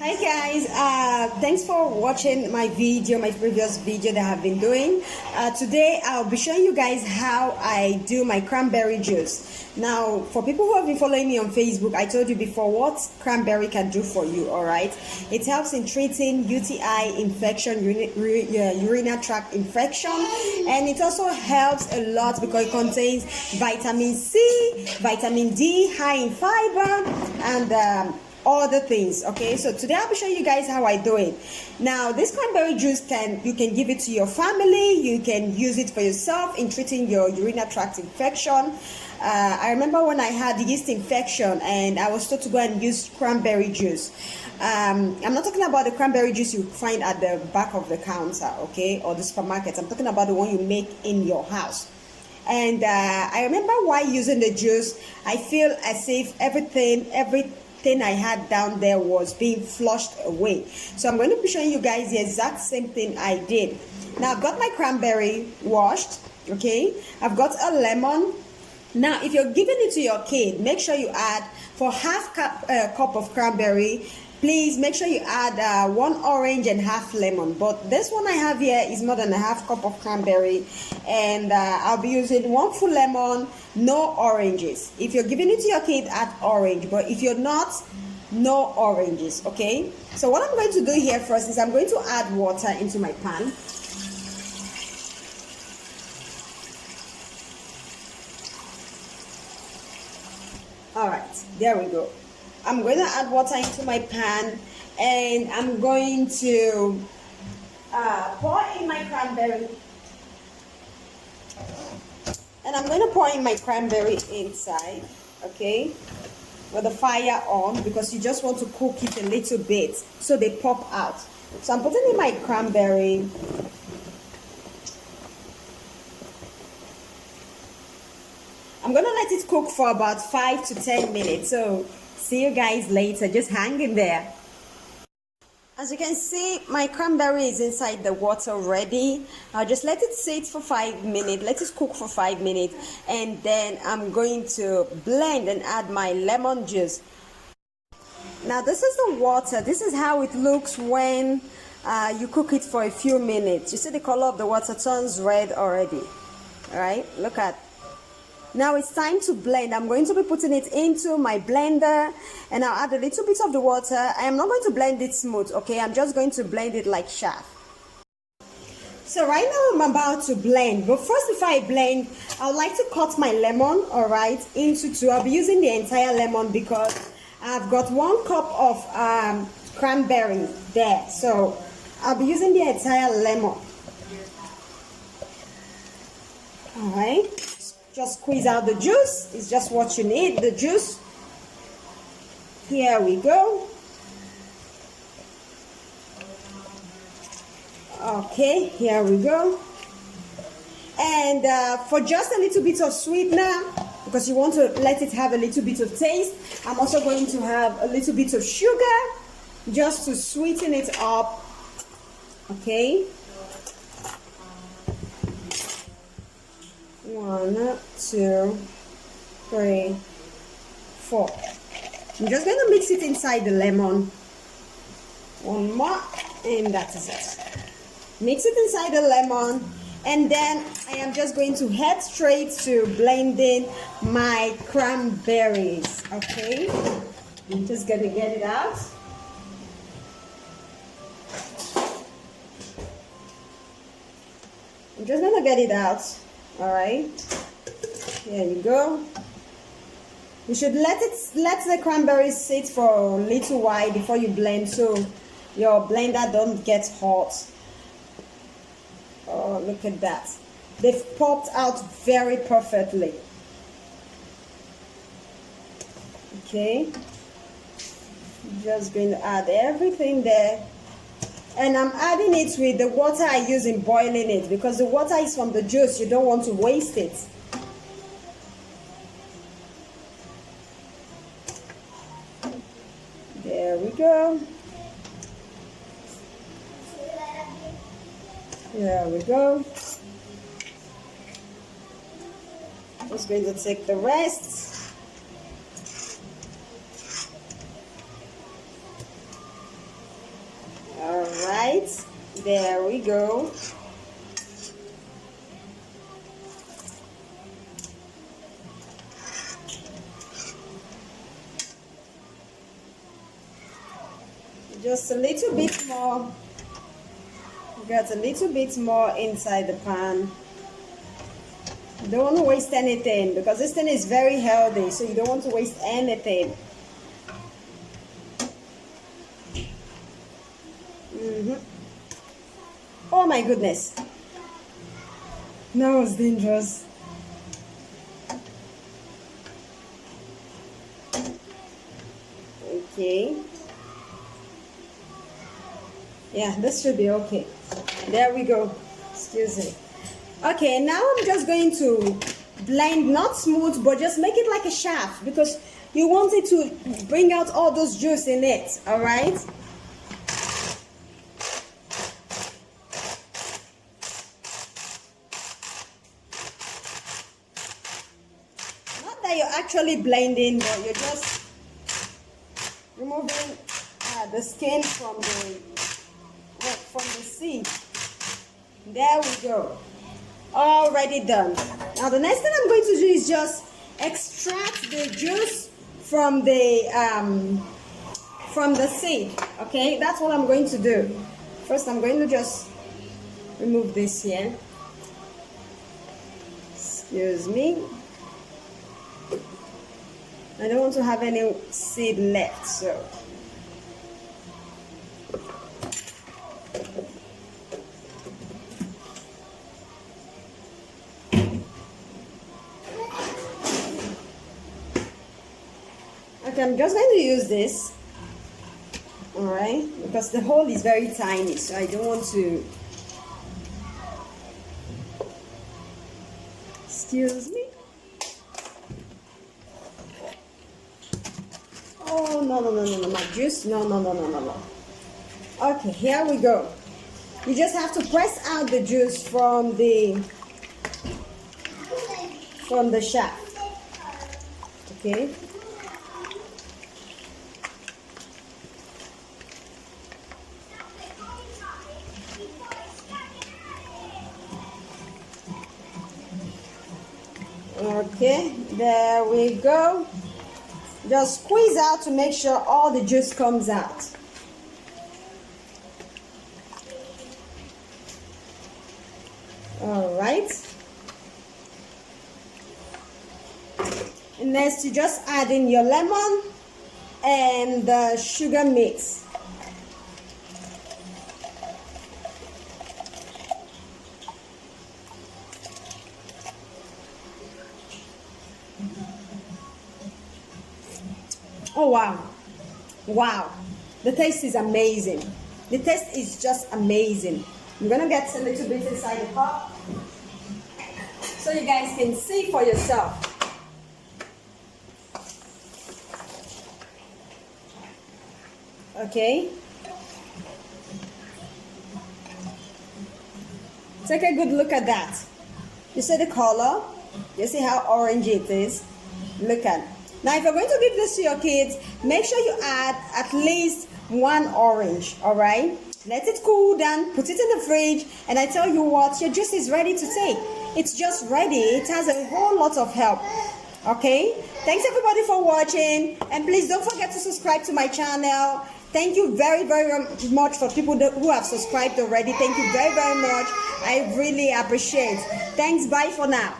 Hi guys, thanks for watching my previous video that I've been doing. Today I'll be showing you guys how I do my cranberry juice. Now, for people who have been following me on Facebook, I told you before what cranberry can do for you, alright? It helps in treating UTI infection, urinary tract infection, and it also helps a lot because it contains vitamin C, vitamin D, high in fiber, and other things. Okay, so today I'll be showing you guys how I do it. Now, this cranberry juice you can give it to your family, you can use it for yourself in treating your urinary tract infection. I remember when I had yeast infection and I was told to go and use cranberry juice. I'm not talking about the cranberry juice you find at the back of the counter, okay, or the supermarket. I'm talking about the one you make in your house. And I remember while using the juice, I feel as if everything I had down there was being flushed away. So I'm going to be showing you guys the exact same thing I did. Now I've got my cranberry washed, okay, I've got a lemon. Now if you're giving it to your kid, make sure you add, for half cup of cranberry, please make sure you add 1 orange and half lemon. But this one I have here is more than a half cup of cranberry, and I'll be using 1 full lemon, no oranges. If you're giving it to your kid, add orange, but if you're not, no oranges. Okay, so what I'm going to do here first is I'm going to add water into my pan. All right, there we go. I'm going to add water into my pan, and I'm going to pour in my cranberry. And I'm going to pour in my cranberry inside, okay, with the fire on, because you just want to cook it a little bit so they pop out. So I'm putting in my cranberry. I'm going to let it cook for about 5 to 10 minutes. So see you guys later. Just hang in there. As you can see, my cranberry is inside the water already. I'll just let it sit for 5 minutes. Let it cook for 5 minutes. And then I'm going to blend and add my lemon juice. Now this is the water. This is how it looks when you cook it for a few minutes. You see the color of the water turns red already. Alright, look at. Now it's time to blend. I'm going to be putting it into my blender, and I'll add a little bit of the water. I am not going to blend it smooth, okay? I'm just going to blend it like chaff. So right now I'm about to blend, but first before I blend, I would like to cut my lemon, all right, into 2. I'll be using the entire lemon because I've got 1 cup of cranberry there. So I'll be using the entire lemon. All right. Just squeeze out the juice. It's just what you need, the juice. Here we go. Okay, here we go. And for just a little bit of sweetener, because you want to let it have a little bit of taste, I'm also going to have a little bit of sugar just to sweeten it up. Okay. 1, 2, 3, 4. I'm just going to mix it inside the lemon. 1 more, and that is it. Mix it inside the lemon, and then I am just going to head straight to blending my cranberries. Okay, I'm just going to get it out. I'm just going to get it out. All right, here you go. You should let the cranberries sit for a little while before you blend, so your blender don't get hot. Oh, look at that. They've popped out very perfectly. Okay, just going to add everything there. And I'm adding it with the water I use in boiling it, because the water is from the juice. You don't want to waste it. There we go. There we go. Just going to take the rest. right, there we go. Just a little bit more. Got a little bit more inside the pan. Don't want to waste anything because this thing is very healthy, so you don't want to waste anything. Oh my goodness. That was dangerous. Okay. Yeah, this should be okay. There we go. Excuse me. Okay, now I'm just going to blend, not smooth, but just make it like a shaft because you want it to bring out all those juice in it, all right? Not that you're actually blending, but you're just removing the skin from the seed. There we go. Already done. Now the next thing I'm going to do is just extract the juice from the seed. Okay, that's what I'm going to do. First, I'm going to just remove this here. Excuse me. I don't want to have any seed left, so. Okay, I'm just going to use this, all right, because the hole is very tiny, so I don't want to. Excuse me. Oh, no, my juice, no. Okay, here we go. You just have to press out the juice from the shaft, okay? Okay, there we go. Just squeeze out to make sure all the juice comes out. All right. And next, you just add in your lemon and the sugar mix. Oh wow, the taste is amazing. The taste is just amazing. I'm gonna get a little bit inside the pot so you guys can see for yourself. Okay, take a good look at that. You see the color? You see how orange it is? Look at it. Now, if you're going to give this to your kids, make sure you add at least 1 orange, all right? Let it cool down, put it in the fridge, and I tell you what, your juice is ready to take. It's just ready. It has a whole lot of help, okay? Thanks, everybody, for watching, and please don't forget to subscribe to my channel. Thank you very, very much for people who have subscribed already. Thank you very, very much. I really appreciate it. Thanks. Bye for now.